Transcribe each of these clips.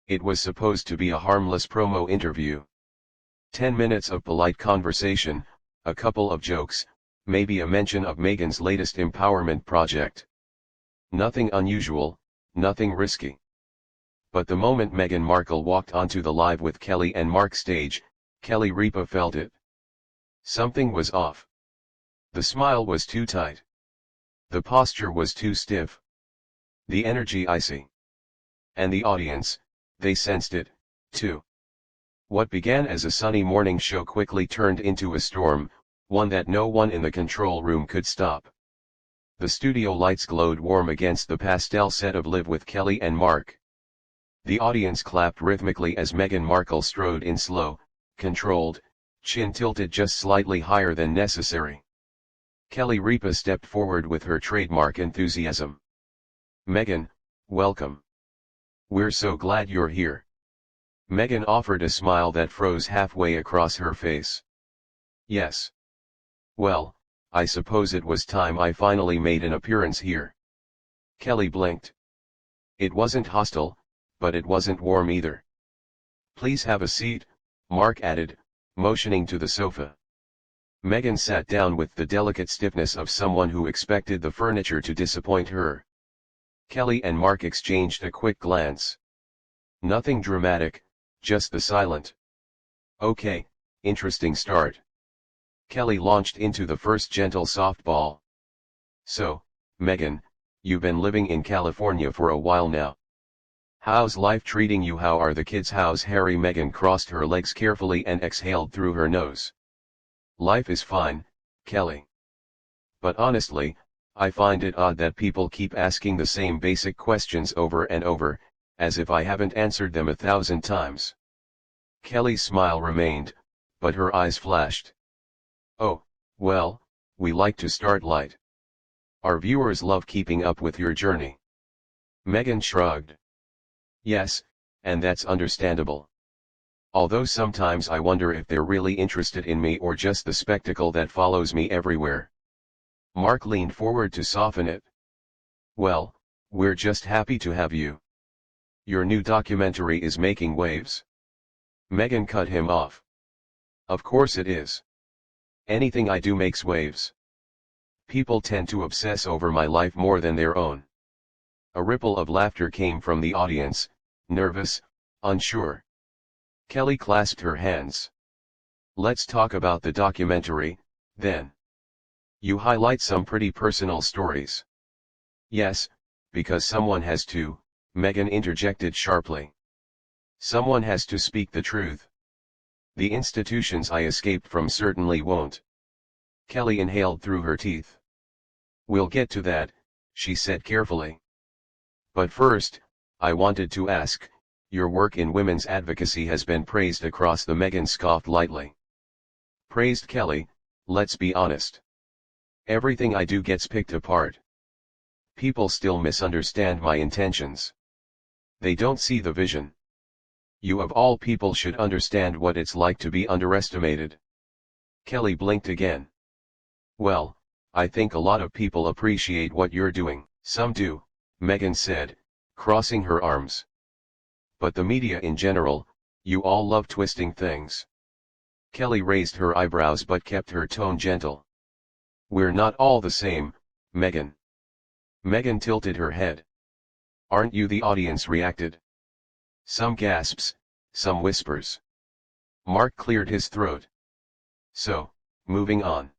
It was supposed to be a harmless promo interview. 10 minutes of polite conversation, a couple of jokes, maybe a mention of Meghan's latest empowerment project. Nothing unusual, nothing risky. But the moment Meghan Markle walked onto the Live with Kelly and Mark stage, Kelly Ripa felt it. Something was off. The smile was too tight. The posture was too stiff. The energy icy. And the audience, they sensed it, too. What began as a sunny morning show quickly turned into a storm, one that no one in the control room could stop. The studio lights glowed warm against the pastel set of Live with Kelly and Mark. The audience clapped rhythmically as Meghan Markle strode in slow, controlled, chin tilted just slightly higher than necessary. Kelly Ripa stepped forward with her trademark enthusiasm. "Meghan, welcome. We're so glad you're here." Meghan offered a smile that froze halfway across her face. "Yes. Well, I suppose it was time I finally made an appearance here." Kelly blinked. It wasn't hostile, but it wasn't warm either. "Please have a seat," Mark added, motioning to the sofa. Meghan sat down with the delicate stiffness of someone who expected the furniture to disappoint her. Kelly and Mark exchanged a quick glance. Nothing dramatic, just the silent. "Okay, interesting start." Kelly launched into the first gentle softball. "So, Meghan, you've been living in California for a while now. How's life treating you? How are the kids? How's Harry?" Meghan crossed her legs carefully and exhaled through her nose. "Life is fine, Kelly. But honestly, I find it odd that people keep asking the same basic questions over and over, as if I haven't answered them 1,000 times." Kelly's smile remained, but her eyes flashed. "Oh, well, we like to start light. Our viewers love keeping up with your journey." Meghan shrugged. "Yes, and that's understandable. Although sometimes I wonder if they're really interested in me or just the spectacle that follows me everywhere." Mark leaned forward to soften it. "Well, we're just happy to have you. Your new documentary is making waves." Meghan cut him off. "Of course it is. Anything I do makes waves. People tend to obsess over my life more than their own." A ripple of laughter came from the audience, nervous, unsure. Kelly clasped her hands. "Let's talk about the documentary, then. You highlight some pretty personal stories." "Yes, because someone has to," Meghan interjected sharply. "Someone has to speak the truth. The institutions I escaped from certainly won't." Kelly inhaled through her teeth. "We'll get to that," she said carefully. "But first, I wanted to ask, your work in women's advocacy has been praised across the." Meghan scoffed lightly. "Praised, Kelly? Let's be honest. Everything I do gets picked apart. People still misunderstand my intentions. They don't see the vision. You of all people should understand what it's like to be underestimated." Kelly blinked again. "Well, I think a lot of people appreciate what you're doing." "Some do," Meghan said, crossing her arms. "But the media in general, you all love twisting things." Kelly raised her eyebrows but kept her tone gentle. "We're not all the same, Meghan." Meghan tilted her head. "Aren't you?" the audience reacted. Some gasps, some whispers. Mark cleared his throat. "So, moving on."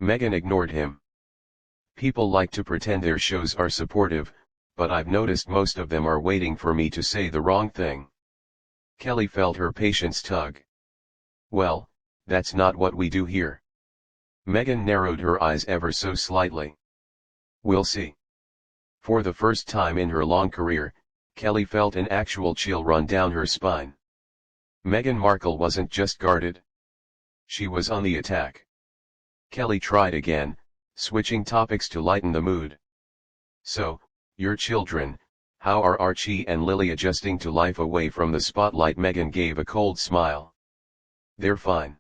Meghan ignored him. "People like to pretend their shows are supportive, but I've noticed most of them are waiting for me to say the wrong thing." Kelly felt her patience tug. "Well, that's not what we do here." Meghan narrowed her eyes ever so slightly. "We'll see." For the first time in her long career, Kelly felt an actual chill run down her spine. Meghan Markle wasn't just guarded. She was on the attack. Kelly tried again, switching topics to lighten the mood. "So, your children, how are Archie and Lily adjusting to life away from the spotlight?" Meghan gave a cold smile. "They're fine.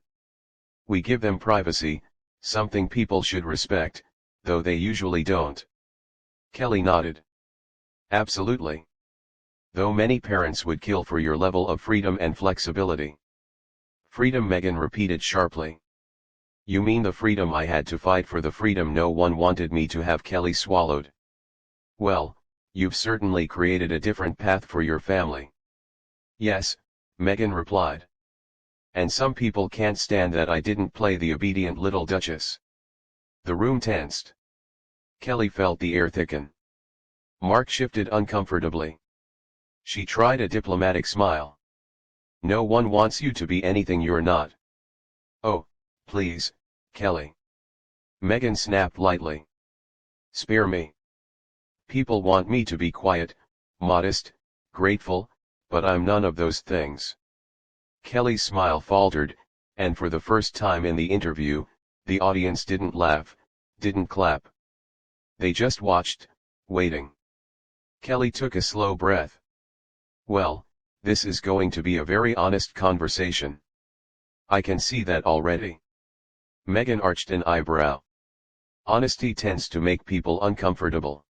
We give them privacy, something people should respect, though they usually don't." Kelly nodded. "Absolutely. Though many parents would kill for your level of freedom and flexibility. Freedom, Meghan repeated sharply. You mean the freedom I had to fight for, the freedom no one wanted me to have? Kelly swallowed. Well, you've certainly created a different path for your family. Yes, Meghan replied. And some people can't stand that I didn't play the obedient little duchess. The room tensed. Kelly felt the air thicken. Mark shifted uncomfortably. She tried a diplomatic smile. No one wants you to be anything you're not. Oh, please, Kelly. Meghan snapped lightly. Spare me. People want me to be quiet, modest, grateful, but I'm none of those things. Kelly's smile faltered, and for the first time in the interview, the audience didn't laugh, didn't clap. They just watched, waiting. Kelly took a slow breath. Well, this is going to be a very honest conversation. I can see that already. Meghan arched an eyebrow. Honesty tends to make people uncomfortable.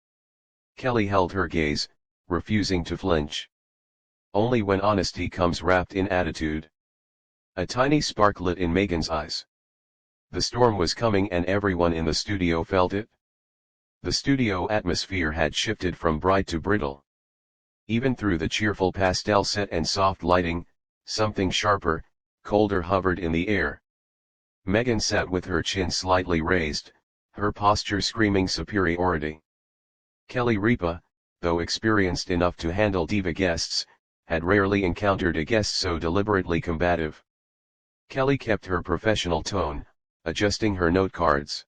Kelly held her gaze, refusing to flinch. Only when honesty comes wrapped in attitude. A tiny spark lit in Meghan's eyes. The storm was coming and everyone in the studio felt it. The studio atmosphere had shifted from bright to brittle. Even through the cheerful pastel set and soft lighting, something sharper, colder hovered in the air. Meghan sat with her chin slightly raised, her posture screaming superiority. Kelly Ripa, though experienced enough to handle diva guests, had rarely encountered a guest so deliberately combative. Kelly kept her professional tone, adjusting her note cards.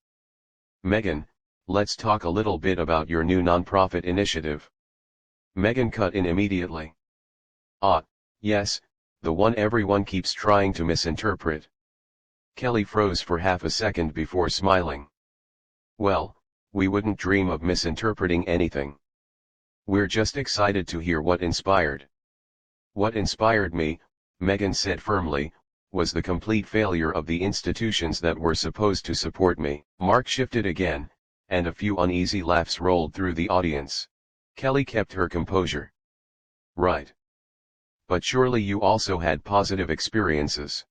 Meghan, let's talk a little bit about your new nonprofit initiative. Meghan cut in immediately. Ah, yes, the one everyone keeps trying to misinterpret. Kelly froze for half a second before smiling. Well, we wouldn't dream of misinterpreting anything. We're just excited to hear what inspired. What inspired me, Meghan said firmly, was the complete failure of the institutions that were supposed to support me. Mark shifted again, and a few uneasy laughs rolled through the audience. Kelly kept her composure. Right. But surely you also had positive experiences.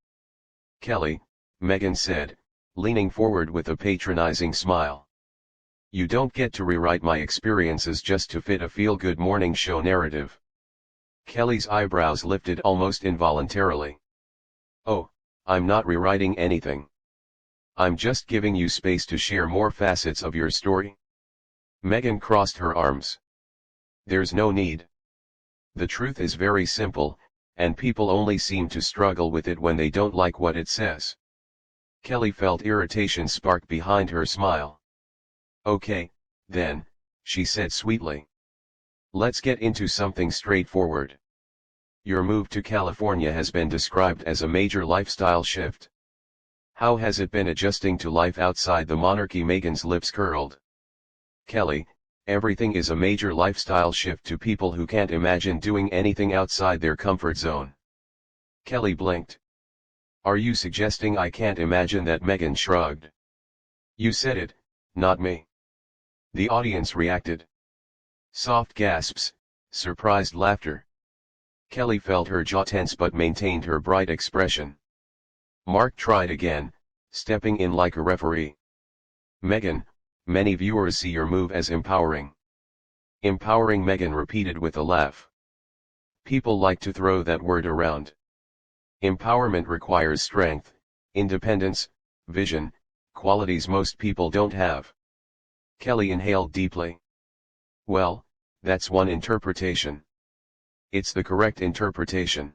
Kelly, Meghan said, leaning forward with a patronizing smile. You don't get to rewrite my experiences just to fit a feel-good morning show narrative. Kelly's eyebrows lifted almost involuntarily. Oh, I'm not rewriting anything. I'm just giving you space to share more facets of your story. Meghan crossed her arms. There's no need. The truth is very simple, and people only seem to struggle with it when they don't like what it says. Kelly felt irritation spark behind her smile. Okay, then, she said sweetly. Let's get into something straightforward. Your move to California has been described as a major lifestyle shift. How has it been adjusting to life outside the monarchy? Meghan's lips curled. Kelly, everything is a major lifestyle shift to people who can't imagine doing anything outside their comfort zone. Kelly blinked. Are you suggesting I can't imagine that? Meghan shrugged. You said it, not me. The audience reacted. Soft gasps, surprised laughter. Kelly felt her jaw tense but maintained her bright expression. Mark tried again, stepping in like a referee. Meghan, many viewers see your move as empowering. Empowering? Meghan repeated with a laugh. People like to throw that word around. Empowerment requires strength, independence, vision, qualities most people don't have. Kelly inhaled deeply. Well, that's one interpretation. It's the correct interpretation.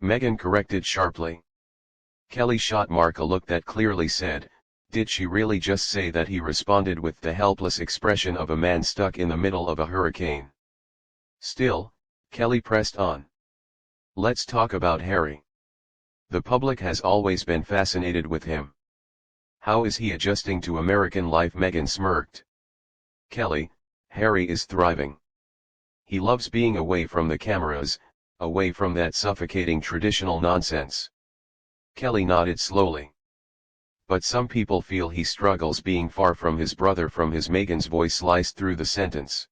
Meghan corrected sharply. Kelly shot Mark a look that clearly said, did she really just say that? He responded with the helpless expression of a man stuck in the middle of a hurricane. Still, Kelly pressed on. Let's talk about Harry. The public has always been fascinated with him. How is he adjusting to American life? Meghan smirked. Kelly, Harry is thriving. He loves being away from the cameras, away from that suffocating traditional nonsense. Kelly nodded slowly. But some people feel he struggles being far from his brother. From his Meghan's voice sliced through the sentence.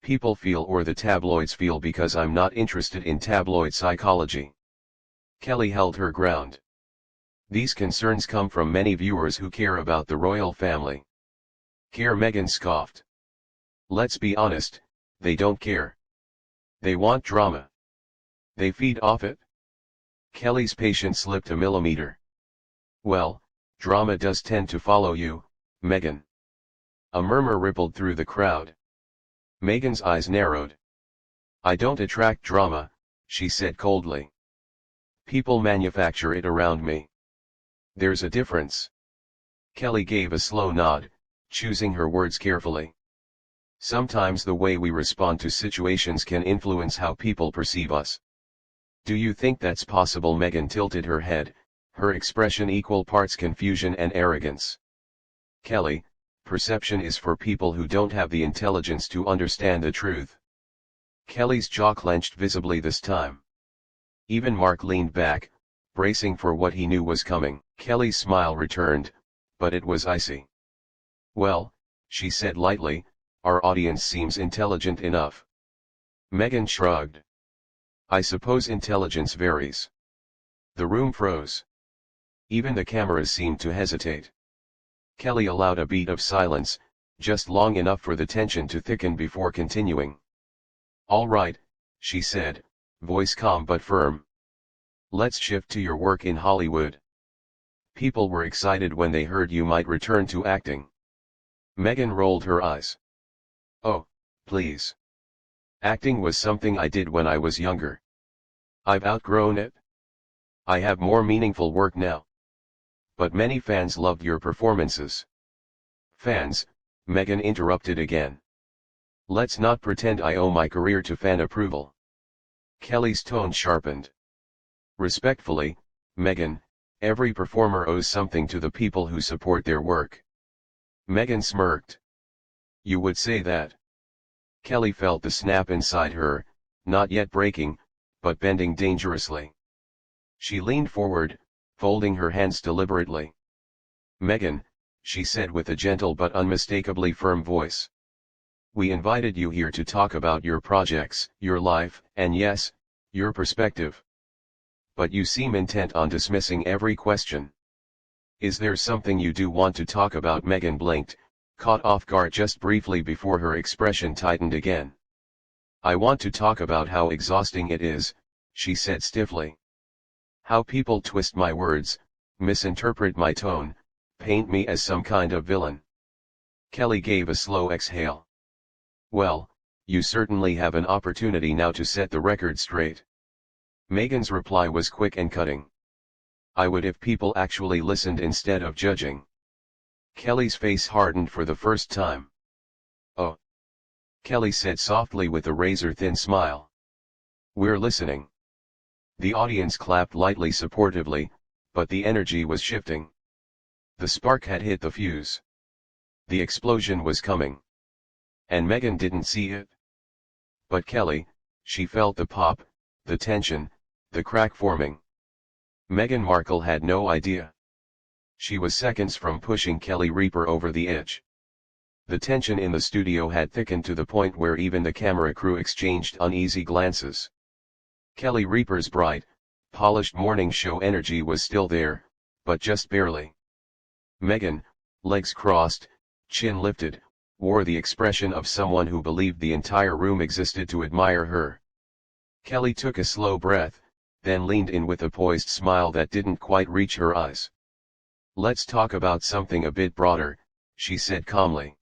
people feel or the tabloids feel because I'm not interested in tabloid psychology. Kelly held her ground. These concerns come from many viewers who care about the royal family. Care? Meghan scoffed. Let's be honest, they don't care. They want drama. They feed off it. Kelly's patience slipped a millimeter. Well, drama does tend to follow you, Meghan. A murmur rippled through the crowd. Meghan's eyes narrowed. I don't attract drama, she said coldly. People manufacture it around me. There's a difference. Kelly gave a slow nod, choosing her words carefully. Sometimes the way we respond to situations can influence how people perceive us. Do you think that's possible? Meghan tilted her head, her expression equal parts confusion and arrogance. Kelly, perception is for people who don't have the intelligence to understand the truth. Kelly's jaw clenched visibly this time. Even Mark leaned back, bracing for what he knew was coming. Kelly's smile returned, but it was icy. Well, she said lightly, our audience seems intelligent enough. Meghan shrugged. I suppose intelligence varies. The room froze. Even the cameras seemed to hesitate. Kelly allowed a beat of silence, just long enough for the tension to thicken before continuing. All right, she said, voice calm but firm. Let's shift to your work in Hollywood. People were excited when they heard you might return to acting. Meghan rolled her eyes. Oh, please. Acting was something I did when I was younger. I've outgrown it. I have more meaningful work now. But many fans loved your performances. Fans? Meghan interrupted again. Let's not pretend I owe my career to fan approval. Kelly's tone sharpened. Respectfully, Meghan, every performer owes something to the people who support their work. Meghan smirked. You would say that? Kelly felt the snap inside her, not yet breaking, but bending dangerously. She leaned forward, folding her hands deliberately. Meghan, she said with a gentle but unmistakably firm voice. We invited you here to talk about your projects, your life, and yes, your perspective. But you seem intent on dismissing every question. Is there something you do want to talk about? Meghan blinked, caught off guard just briefly before her expression tightened again. I want to talk about how exhausting it is, she said stiffly. How people twist my words, misinterpret my tone, paint me as some kind of villain. Kelly gave a slow exhale. Well, you certainly have an opportunity now to set the record straight. Meghan's reply was quick and cutting. I would if people actually listened instead of judging. Kelly's face hardened for the first time. Oh. Kelly said softly with a razor-thin smile. We're listening. The audience clapped lightly supportively, but the energy was shifting. The spark had hit the fuse. The explosion was coming. And Meghan didn't see it. But Kelly, she felt the pop, the tension, the crack forming. Meghan Markle had no idea. She was seconds from pushing Kelly Ripa over the edge. The tension in the studio had thickened to the point where even the camera crew exchanged uneasy glances. Kelly Ripa's bright, polished morning show energy was still there, but just barely. Meghan, legs crossed, chin lifted, wore the expression of someone who believed the entire room existed to admire her. Kelly took a slow breath, then leaned in with a poised smile that didn't quite reach her eyes. Let's talk about something a bit broader, she said calmly.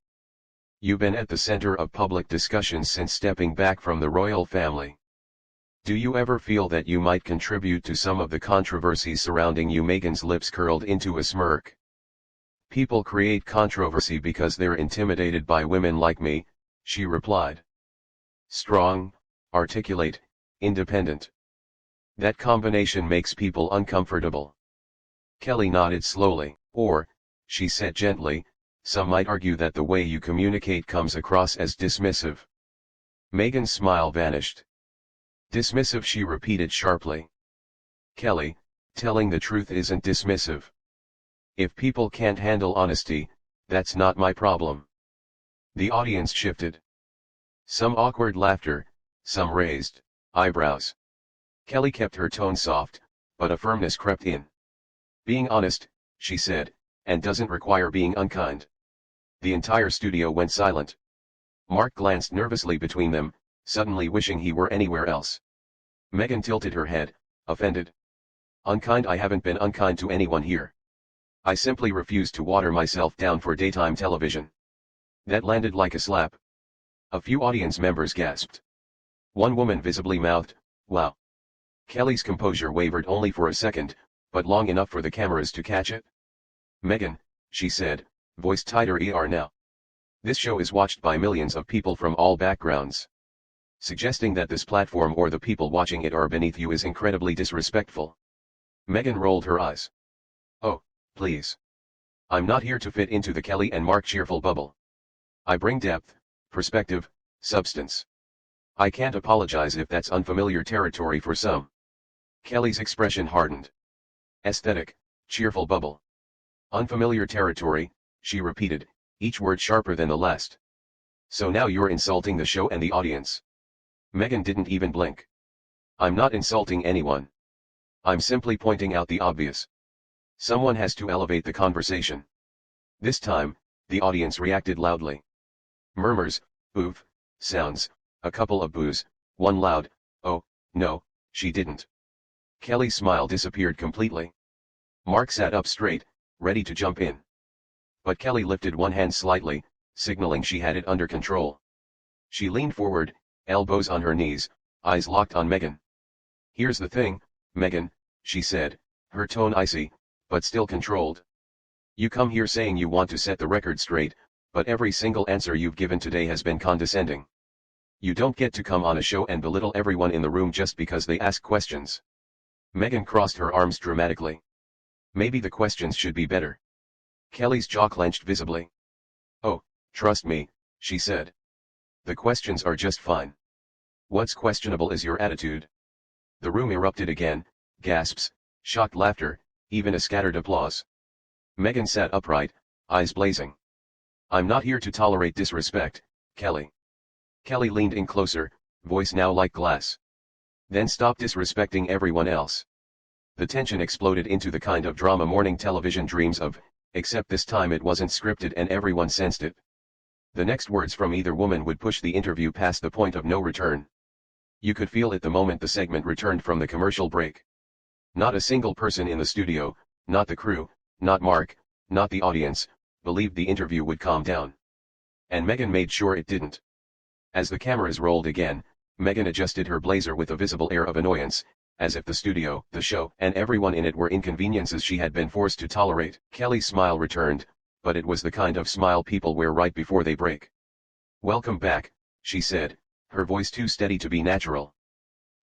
You've been at the center of public discussions since stepping back from the royal family. Do you ever feel that you might contribute to some of the controversies surrounding you? Meghan's lips curled into a smirk. People create controversy because they're intimidated by women like me, she replied. Strong, articulate, independent. That combination makes people uncomfortable. Kelly nodded slowly. Or, she said gently, some might argue that the way you communicate comes across as dismissive. Meghan's smile vanished. Dismissive, she repeated sharply. Kelly, telling the truth isn't dismissive. If people can't handle honesty, that's not my problem. The audience shifted. Some awkward laughter, some raised eyebrows. Kelly kept her tone soft, but a firmness crept in. Being honest, she said, and doesn't require being unkind. The entire studio went silent. Mark glanced nervously between them, suddenly wishing he were anywhere else. Meghan tilted her head, offended. Unkind? I haven't been unkind to anyone here. I simply refuse to water myself down for daytime television. That landed like a slap. A few audience members gasped. One woman visibly mouthed, "Wow." Kelly's composure wavered only for a second, but long enough for the cameras to catch it. "Meghan," she said, voice tighter now. "This show is watched by millions of people from all backgrounds. Suggesting that this platform or the people watching it are beneath you is incredibly disrespectful." Meghan rolled her eyes. "Oh, please. I'm not here to fit into the Kelly and Mark cheerful bubble. I bring depth, perspective, substance. I can't apologize if that's unfamiliar territory for some." Kelly's expression hardened. "Aesthetic, cheerful bubble. Unfamiliar territory," she repeated, each word sharper than the last. "So now you're insulting the show and the audience." Meghan didn't even blink. "I'm not insulting anyone. I'm simply pointing out the obvious. Someone has to elevate the conversation." This time, the audience reacted loudly. Murmurs, oof, sounds, a couple of boos, one loud, "Oh, no, she didn't." Kelly's smile disappeared completely. Mark sat up straight, ready to jump in. But Kelly lifted one hand slightly, signaling she had it under control. She leaned forward, elbows on her knees, eyes locked on Meghan. "Here's the thing, Meghan," she said, her tone icy, but still controlled. "You come here saying you want to set the record straight, but every single answer you've given today has been condescending. You don't get to come on a show and belittle everyone in the room just because they ask questions." Meghan crossed her arms dramatically. "Maybe the questions should be better." Kelly's jaw clenched visibly. "Oh, trust me," she said. "The questions are just fine. What's questionable is your attitude." The room erupted again, gasps, shocked laughter, even a scattered applause. Meghan sat upright, eyes blazing. "I'm not here to tolerate disrespect, Kelly." Kelly leaned in closer, voice now like glass. "Then stop disrespecting everyone else." The tension exploded into the kind of drama morning television dreams of, except this time it wasn't scripted and everyone sensed it. The next words from either woman would push the interview past the point of no return. You could feel it the moment the segment returned from the commercial break. Not a single person in the studio, not the crew, not Mark, not the audience, believed the interview would calm down. And Meghan made sure it didn't. As the cameras rolled again, Meghan adjusted her blazer with a visible air of annoyance, as if the studio, the show, and everyone in it were inconveniences she had been forced to tolerate. Kelly's smile returned, but it was the kind of smile people wear right before they break. "Welcome back," she said, her voice too steady to be natural.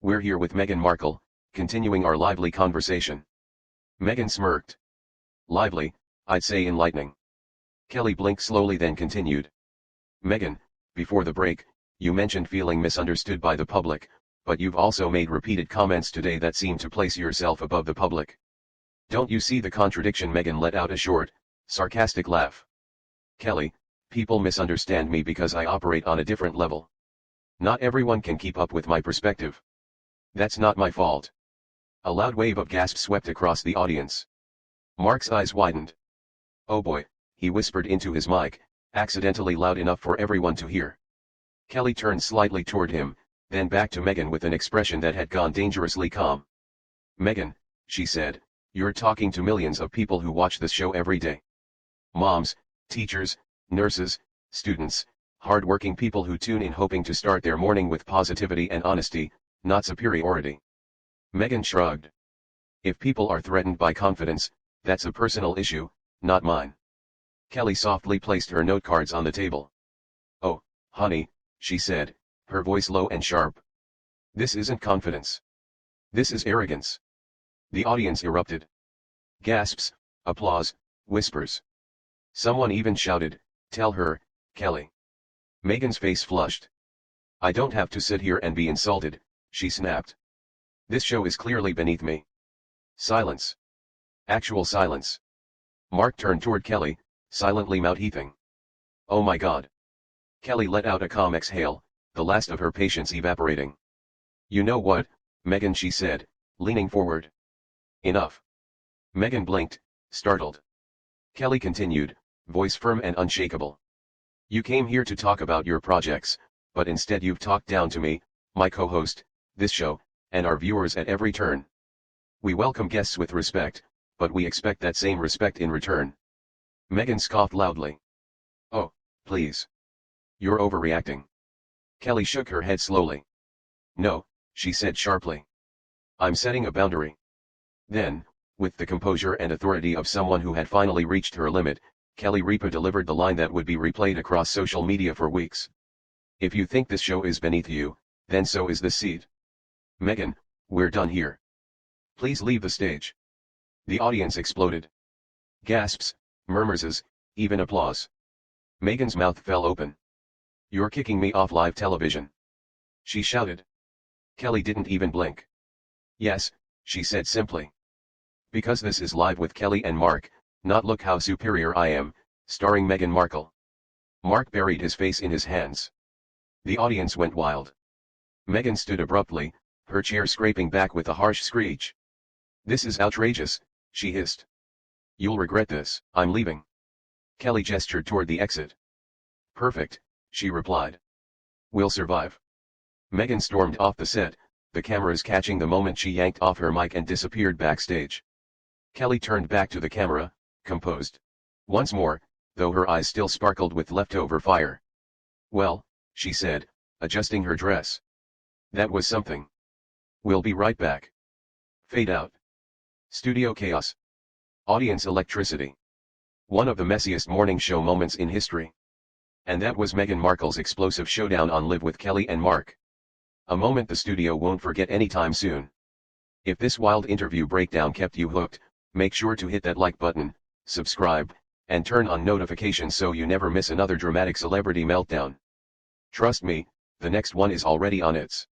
"We're here with Meghan Markle, continuing our lively conversation." Meghan smirked. "Lively, I'd say enlightening." Kelly blinked slowly then continued. "Meghan, before the break, you mentioned feeling misunderstood by the public, but you've also made repeated comments today that seem to place yourself above the public. Don't you see the contradiction?" Meghan let out a short, sarcastic laugh. "Kelly, people misunderstand me because I operate on a different level. Not everyone can keep up with my perspective. That's not my fault." A loud wave of gasps swept across the audience. Mark's eyes widened. "Oh boy," he whispered into his mic, accidentally loud enough for everyone to hear. Kelly turned slightly toward him, then back to Meghan with an expression that had gone dangerously calm. "Meghan," she said, "you're talking to millions of people who watch this show every day. Moms, teachers, nurses, students, hard-working people who tune in hoping to start their morning with positivity and honesty, not superiority." Meghan shrugged. "If people are threatened by confidence, that's a personal issue, not mine." Kelly softly placed her note cards on the table. "Oh, honey," she said, her voice low and sharp. "This isn't confidence. This is arrogance." The audience erupted. Gasps, applause, whispers. Someone even shouted, "Tell her, Kelly." Meghan's face flushed. "I don't have to sit here and be insulted," she snapped. "This show is clearly beneath me." Silence. Actual silence. Mark turned toward Kelly, silently mouth-heaving. "Oh my God." Kelly let out a calm exhale, the last of her patience evaporating. "You know what, Meghan," she said, leaning forward. "Enough." Meghan blinked, startled. Kelly continued, voice firm and unshakable. "You came here to talk about your projects, but instead you've talked down to me, my co-host, this show, and our viewers at every turn. We welcome guests with respect, but we expect that same respect in return." Meghan scoffed loudly. "Oh, please. You're overreacting." Kelly shook her head slowly. "No," she said sharply. "I'm setting a boundary." Then, with the composure and authority of someone who had finally reached her limit, Kelly Ripa delivered the line that would be replayed across social media for weeks. "If you think this show is beneath you, then so is this seat. Meghan, we're done here. Please leave the stage." The audience exploded. Gasps, murmurs, even applause. Meghan's mouth fell open. "You're kicking me off live television," she shouted. Kelly didn't even blink. "Yes," she said simply. "Because this is Live with Kelly and Mark, not Look How Superior I Am, starring Meghan Markle." Mark buried his face in his hands. The audience went wild. Meghan stood abruptly, her chair scraping back with a harsh screech. "This is outrageous," she hissed. "You'll regret this." "I'm leaving." Kelly gestured toward the exit. "Perfect," she replied. "We'll survive." Meghan stormed off the set, the cameras catching the moment she yanked off her mic and disappeared backstage. Kelly turned back to the camera, composed. Once more, though her eyes still sparkled with leftover fire. "Well," she said, adjusting her dress. "That was something. We'll be right back." Fade out. Studio chaos. Audience electricity. One of the messiest morning show moments in history. And that was Meghan Markle's explosive showdown on Live with Kelly and Mark. A moment the studio won't forget anytime soon. If this wild interview breakdown kept you hooked, make sure to hit that like button, subscribe, and turn on notifications so you never miss another dramatic celebrity meltdown. Trust me, the next one is already on its